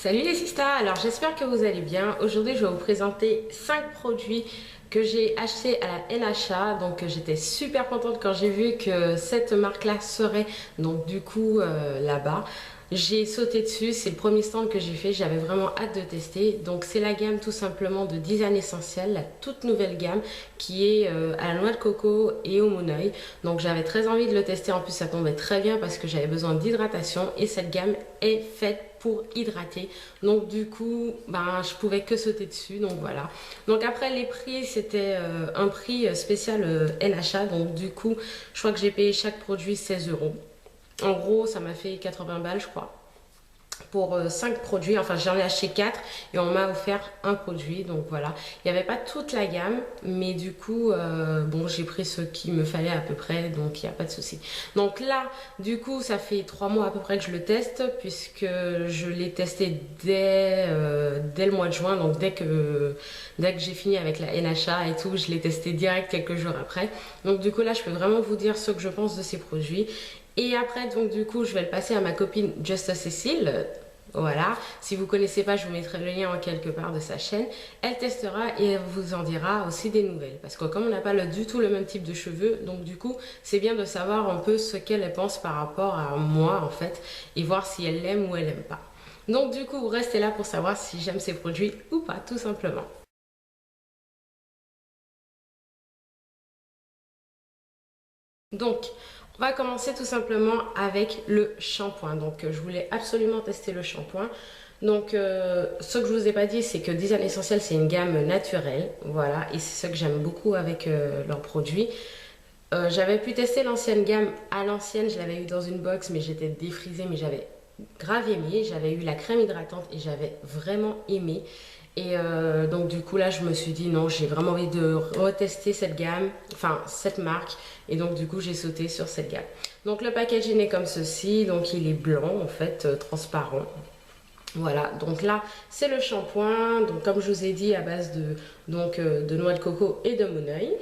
Salut les sistas, alors j'espère que vous allez bien. Aujourd'hui je vais vous présenter 5 produits que j'ai achetés à la NHA. Donc j'étais super contente quand j'ai vu que cette marque là serait donc du coup là-bas. J'ai sauté dessus, c'est le premier stand que j'ai fait, j'avais vraiment hâte de tester. Donc c'est la gamme tout simplement de Design Essentiel, la toute nouvelle gamme qui est à la noix de coco et au monoeil. Donc j'avais très envie de le tester, en plus ça tombait très bien parce que j'avais besoin d'hydratation et cette gamme est faite pour hydrater. Donc du coup, je pouvais que sauter dessus, donc voilà. Donc après les prix, c'était un prix spécial NHA, donc du coup, je crois que j'ai payé chaque produit 16 euros. En gros, ça m'a fait 80 balles, je crois, pour 5 produits. Enfin, j'en ai acheté 4 et on m'a offert un produit. Donc voilà, il n'y avait pas toute la gamme, mais du coup, bon, j'ai pris ce qu'il me fallait à peu près, donc il n'y a pas de souci. Donc là, du coup, ça fait 3 mois à peu près que je le teste, puisque je l'ai testé dès le mois de juin. Donc dès que j'ai fini avec la NHA et tout, je l'ai testé direct quelques jours après. Donc du coup, là, je peux vraiment vous dire ce que je pense de ces produits. Et après, donc du coup, je vais le passer à ma copine Just Cécile. Voilà, si vous ne connaissez pas, je vous mettrai le lien en quelque part de sa chaîne. Elle testera et elle vous en dira aussi des nouvelles. Parce que comme on n'a pas du tout le même type de cheveux, donc du coup, c'est bien de savoir un peu ce qu'elle pense par rapport à moi en fait. Et voir si elle l'aime ou elle n'aime pas. Donc du coup, restez là pour savoir si j'aime ces produits ou pas, tout simplement. Donc, on va commencer tout simplement avec le shampoing. Donc, je voulais absolument tester le shampoing. Donc, ce que je vous ai pas dit, c'est que Design Essentiel, c'est une gamme naturelle. Voilà, et c'est ce que j'aime beaucoup avec leurs produits. J'avais pu tester l'ancienne gamme à l'ancienne, je l'avais eu dans une box, mais j'étais défrisée, mais j'avais grave aimé. J'avais eu la crème hydratante et j'avais vraiment aimé. Et donc du coup là je me suis dit non, j'ai vraiment envie de retester cette gamme, enfin cette marque. Et donc du coup j'ai sauté sur cette gamme. Donc le packaging est comme ceci, donc il est blanc en fait, transparent. Voilà, donc là c'est le shampoing, donc comme je vous ai dit à base de noix de coco et de monoeil.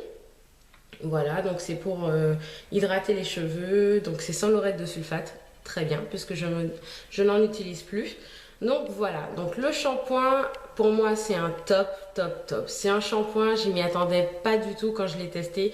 Voilà, donc c'est pour hydrater les cheveux, donc c'est sans laurette de sulfate, très bien, puisque je n'en utilise plus. Donc voilà, donc le shampoing, pour moi c'est un top, top, top. C'est un shampoing, je m'y attendais pas du tout quand je l'ai testé.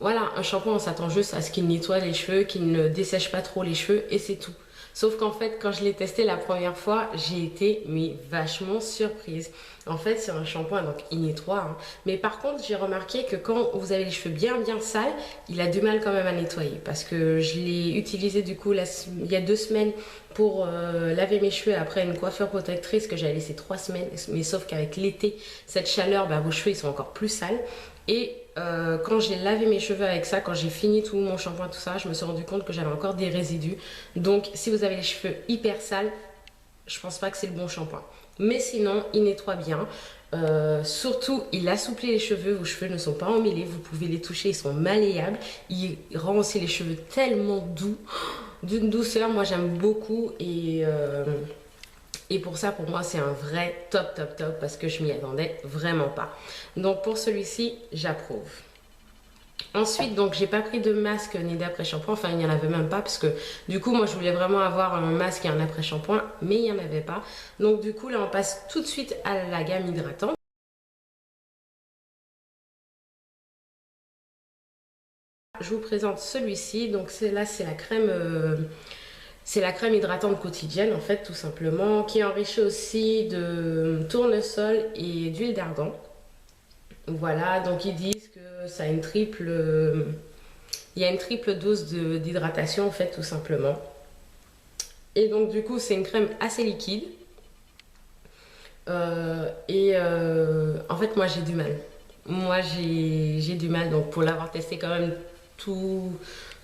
Voilà, un shampoing, on s'attend juste à ce qu'il nettoie les cheveux, qu'il ne dessèche pas trop les cheveux et c'est tout. Sauf qu'en fait, quand je l'ai testé la première fois, j'ai été mais vachement surprise. En fait, c'est un shampoing, donc il nettoie. Hein. Mais par contre, j'ai remarqué que quand vous avez les cheveux bien bien sales, il a du mal quand même à nettoyer. Parce que je l'ai utilisé du coup il y a 2 semaines pour laver mes cheveux après une coiffure protectrice que j'avais laissé 3 semaines. Mais sauf qu'avec l'été, cette chaleur, vos cheveux ils sont encore plus sales. Et quand j'ai lavé mes cheveux avec ça, quand j'ai fini tout mon shampoing, tout ça, je me suis rendu compte que j'avais encore des résidus. Donc si vous avez les cheveux hyper sales, je pense pas que c'est le bon shampoing. Mais sinon, il nettoie bien. Surtout, il assouplit les cheveux. Vos cheveux ne sont pas emmêlés. Vous pouvez les toucher, ils sont malléables. Il rend aussi les cheveux tellement doux. D'une douceur, moi j'aime beaucoup. Et pour ça, pour moi, c'est un vrai top, top, top parce que je m'y attendais vraiment pas. Donc pour celui-ci, j'approuve. Ensuite, donc j'ai pas pris de masque ni d'après-shampoing, enfin il n'y en avait même pas parce que du coup moi je voulais vraiment avoir un masque et un après-shampoing, mais il n'y en avait pas. Donc du coup là on passe tout de suite à la gamme hydratante. Je vous présente celui-ci, donc là c'est la crème... c'est la crème hydratante quotidienne en fait tout simplement qui est enrichie aussi de tournesol et d'huile d'argan. Voilà, donc ils disent que ça a il y a une triple dose d'hydratation en fait tout simplement. Et donc du coup c'est une crème assez liquide. En fait moi j'ai du mal. Moi j'ai du mal donc pour l'avoir testé quand même tout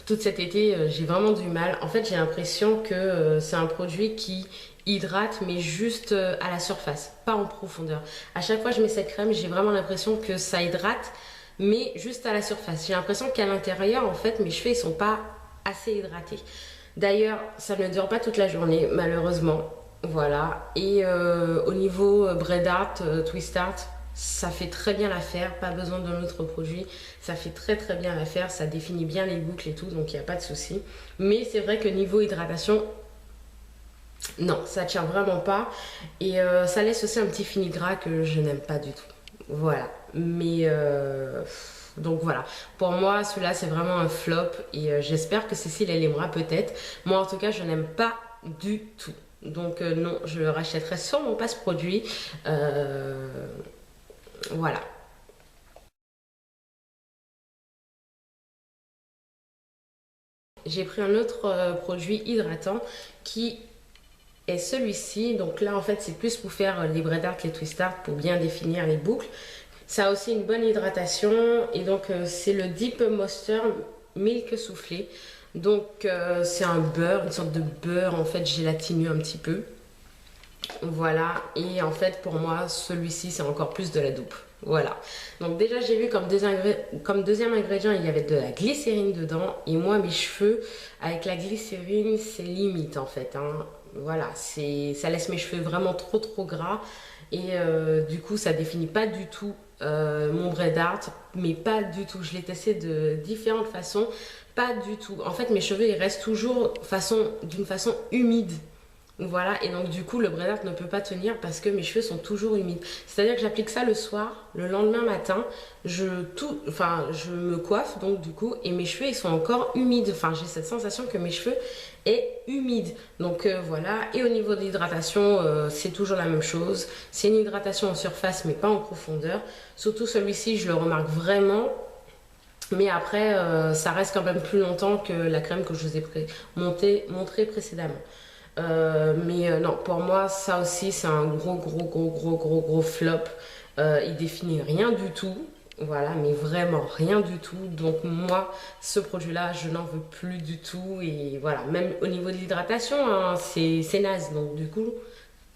cet été j'ai vraiment du mal. En fait j'ai l'impression que c'est un produit qui hydrate mais juste à la surface, pas en profondeur. À chaque fois que je mets cette crème j'ai vraiment l'impression que ça hydrate mais juste à la surface. J'ai l'impression qu'à l'intérieur en fait mes cheveux ils sont pas assez hydratés. D'ailleurs ça ne dure pas toute la journée malheureusement. Voilà, et au niveau Braid Art, Twist Art, ça fait très bien l'affaire, pas besoin d'un autre produit, ça fait très très bien l'affaire, ça définit bien les boucles et tout, donc il n'y a pas de souci. Mais c'est vrai que niveau hydratation, Non, ça tient vraiment pas. Et ça laisse aussi un petit fini gras que je n'aime pas du tout. Voilà. Mais donc voilà. Pour moi, celui-là, c'est vraiment un flop. Et j'espère que Cécile, elle aimera peut-être. Moi, en tout cas, je n'aime pas du tout. Donc non, je le rachèterai sûrement pas ce produit. Euh, voilà. J'ai pris un autre produit hydratant qui est celui-ci. Donc là, en fait, c'est plus pour faire les braid art, les twist art, pour bien définir les boucles. Ça a aussi une bonne hydratation. Et donc, c'est le Deep Moisture Milk Soufflé. Donc, c'est un beurre, une sorte de beurre, en fait, gélatineux un petit peu. Voilà, et en fait pour moi celui-ci c'est encore plus de la doupe. Voilà, donc déjà j'ai vu comme deuxième ingrédient il y avait de la glycérine dedans. Et moi mes cheveux avec la glycérine c'est limite en fait, hein. Voilà, ça laisse mes cheveux vraiment trop gras. Et du coup ça définit pas du tout mon braid art. Mais pas du tout, je l'ai testé de différentes façons. Pas du tout, en fait mes cheveux ils restent toujours d'une façon humide. Voilà, et donc du coup le braid art ne peut pas tenir parce que mes cheveux sont toujours humides. C'est-à-dire que j'applique ça le soir, le lendemain matin, je me coiffe donc du coup et mes cheveux ils sont encore humides. Enfin j'ai cette sensation que mes cheveux est humides. Donc voilà, et au niveau de l'hydratation, c'est toujours la même chose. C'est une hydratation en surface mais pas en profondeur. Surtout celui-ci, je le remarque vraiment. Mais après, ça reste quand même plus longtemps que la crème que je vous ai montré précédemment. Mais non, pour moi, ça aussi, c'est un gros flop. Il définit rien du tout. Voilà, mais vraiment rien du tout. Donc moi, ce produit-là, je n'en veux plus du tout. Et voilà, même au niveau de l'hydratation, hein, c'est naze. Donc du coup,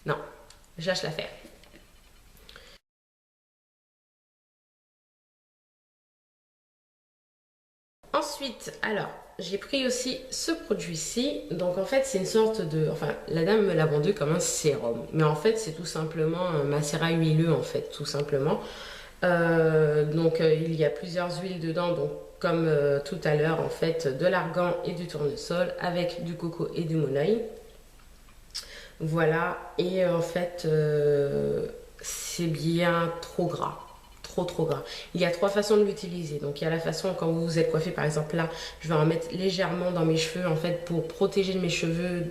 non, je lâche l'affaire. Ensuite, alors, j'ai pris aussi ce produit-ci. Donc en fait, c'est une sorte de... Enfin, la dame me l'a vendu comme un sérum. Mais en fait, c'est tout simplement un macérat huileux, en fait, tout simplement. Donc il y a plusieurs huiles dedans. Donc comme tout à l'heure, en fait, de l'argan et du tournesol avec du coco et du monoeil. Voilà, et en fait, c'est bien trop gras. Trop gras. Il y a trois façons de l'utiliser. Donc il y a la façon quand vous vous êtes coiffé, par exemple là, je vais en mettre légèrement dans mes cheveux en fait pour protéger mes cheveux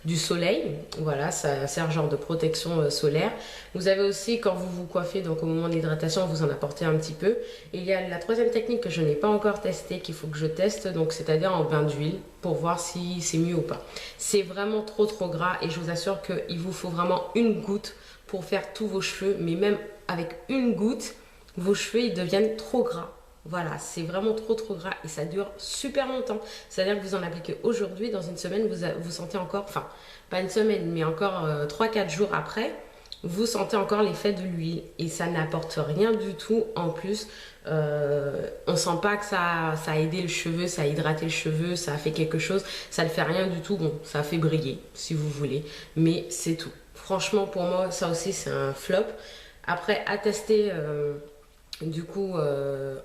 du soleil. Voilà, ça sert genre de protection solaire. Vous avez aussi quand vous vous coiffez, donc au moment de l'hydratation, vous en apportez un petit peu. Et il y a la troisième technique que je n'ai pas encore testée, qu'il faut que je teste, donc c'est-à-dire en bain d'huile pour voir si c'est mieux ou pas. C'est vraiment trop gras et je vous assure qu'il vous faut vraiment une goutte pour faire tous vos cheveux, mais même avec une goutte, vos cheveux ils deviennent trop gras. Voilà, c'est vraiment trop gras et ça dure super longtemps. C'est-à-dire que vous en appliquez aujourd'hui, dans une semaine, vous sentez encore, enfin, pas une semaine, mais encore 3-4 jours après, vous sentez encore l'effet de l'huile et ça n'apporte rien du tout en plus. On sent pas que ça a aidé le cheveu, ça a hydraté le cheveu, ça a fait quelque chose, ça ne fait rien du tout. Bon, ça a fait briller si vous voulez, mais c'est tout. Franchement, pour moi, ça aussi c'est un flop. Après, à tester du coup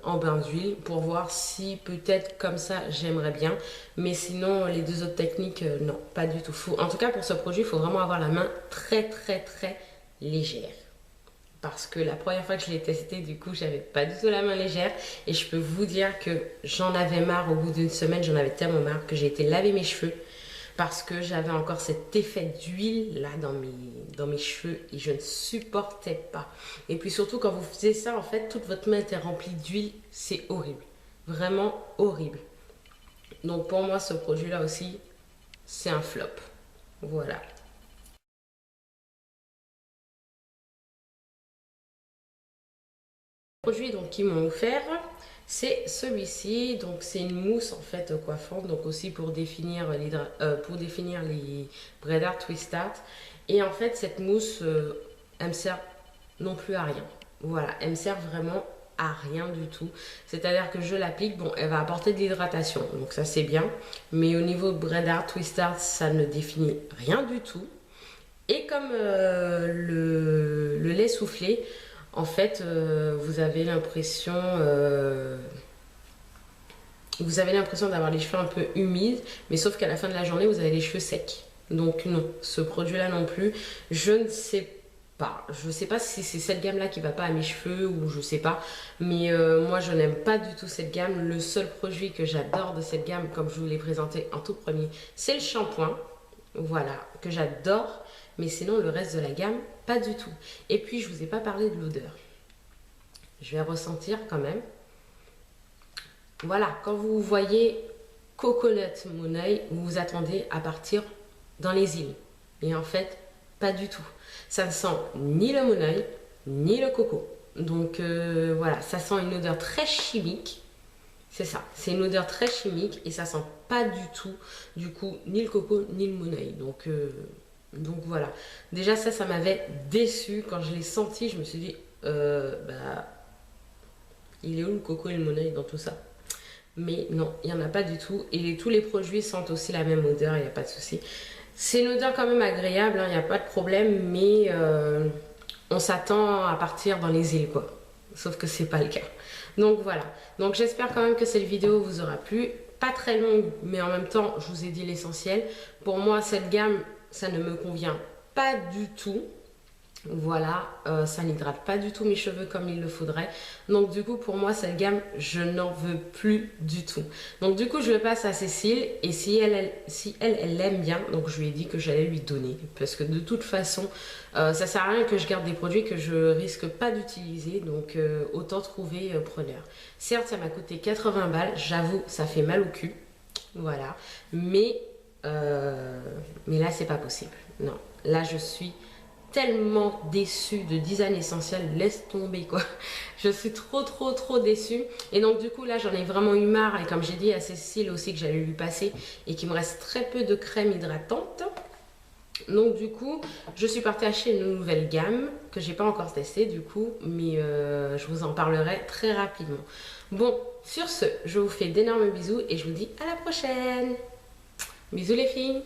en bain d'huile pour voir si peut-être comme ça j'aimerais bien. Mais sinon, les deux autres techniques, non, pas du tout. En tout cas, pour ce produit, il faut vraiment avoir la main très légère. Parce que la première fois que je l'ai testé, du coup, j'avais pas du tout la main légère. Et je peux vous dire que j'en avais marre au bout d'une semaine. J'en avais tellement marre que j'ai été laver mes cheveux. Parce que j'avais encore cet effet d'huile là dans mes cheveux. Et je ne supportais pas. Et puis surtout, quand vous faisiez ça, en fait, toute votre main était remplie d'huile. C'est horrible. Vraiment horrible. Donc pour moi, ce produit-là aussi, c'est un flop. Voilà. Produit donc qu'ils m'ont offert, c'est celui-ci. Donc c'est une mousse en fait coiffante, donc aussi pour définir les braid art, twist art. Et en fait cette mousse, elle me sert non plus à rien. Voilà, elle me sert vraiment à rien du tout. C'est-à-dire que je l'applique, bon, elle va apporter de l'hydratation, donc ça c'est bien. Mais au niveau de braid art, twist art, ça ne définit rien du tout. Et comme le lait soufflé, en fait, vous avez l'impression d'avoir les cheveux un peu humides, mais sauf qu'à la fin de la journée, vous avez les cheveux secs. Donc non, ce produit-là non plus, je ne sais pas. Je ne sais pas si c'est cette gamme-là qui va pas à mes cheveux ou je sais pas. Mais moi, je n'aime pas du tout cette gamme. Le seul produit que j'adore de cette gamme, comme je vous l'ai présenté en tout premier, c'est le shampoing. Voilà, que j'adore. Mais sinon, le reste de la gamme, pas du tout. Et puis, je vous ai pas parlé de l'odeur. Je vais ressentir quand même. Voilà, quand vous voyez Coconut Money, vous vous attendez à partir dans les îles. Et en fait, pas du tout. Ça ne sent ni le monoeil, ni le coco. Donc voilà, ça sent une odeur très chimique. C'est ça, c'est une odeur très chimique et ça sent pas du tout, du coup, ni le coco, ni le monoeil. Donc voilà. Déjà ça m'avait déçu. Quand je l'ai senti, je me suis dit, il est où le coco et le monoeil dans tout ça? Mais non, il n'y en a pas du tout. Et tous les produits sentent aussi la même odeur, il n'y a pas de souci. C'est une odeur quand même agréable, il n'y a pas de problème, mais on s'attend à partir dans les îles, quoi. Sauf que c'est pas le cas. Donc voilà. Donc j'espère quand même que cette vidéo vous aura plu. Pas très longue, mais en même temps, je vous ai dit l'essentiel. Pour moi, cette gamme, ça ne me convient pas du tout. Voilà, ça n'hydrate pas du tout mes cheveux comme il le faudrait. Donc du coup, pour moi, cette gamme, je n'en veux plus du tout. Donc du coup, je le passe à Cécile et si elle l'aime bien, donc je lui ai dit que j'allais lui donner. Parce que de toute façon, ça sert à rien que je garde des produits que je risque pas d'utiliser. Donc autant trouver preneur. Certes, ça m'a coûté 80 balles. J'avoue, ça fait mal au cul. Voilà. Mais là, c'est pas possible. Non, là, je suis tellement déçue de Design Essentiel, laisse tomber quoi. Je suis trop déçue. Et donc du coup là j'en ai vraiment eu marre. Et comme j'ai dit à Cécile aussi que j'allais lui passer et qu'il me reste très peu de crème hydratante. Donc du coup je suis partie acheter une nouvelle gamme que j'ai pas encore testée du coup. Mais je vous en parlerai très rapidement. Bon, sur ce, je vous fais d'énormes bisous et je vous dis à la prochaine. Bisous les filles.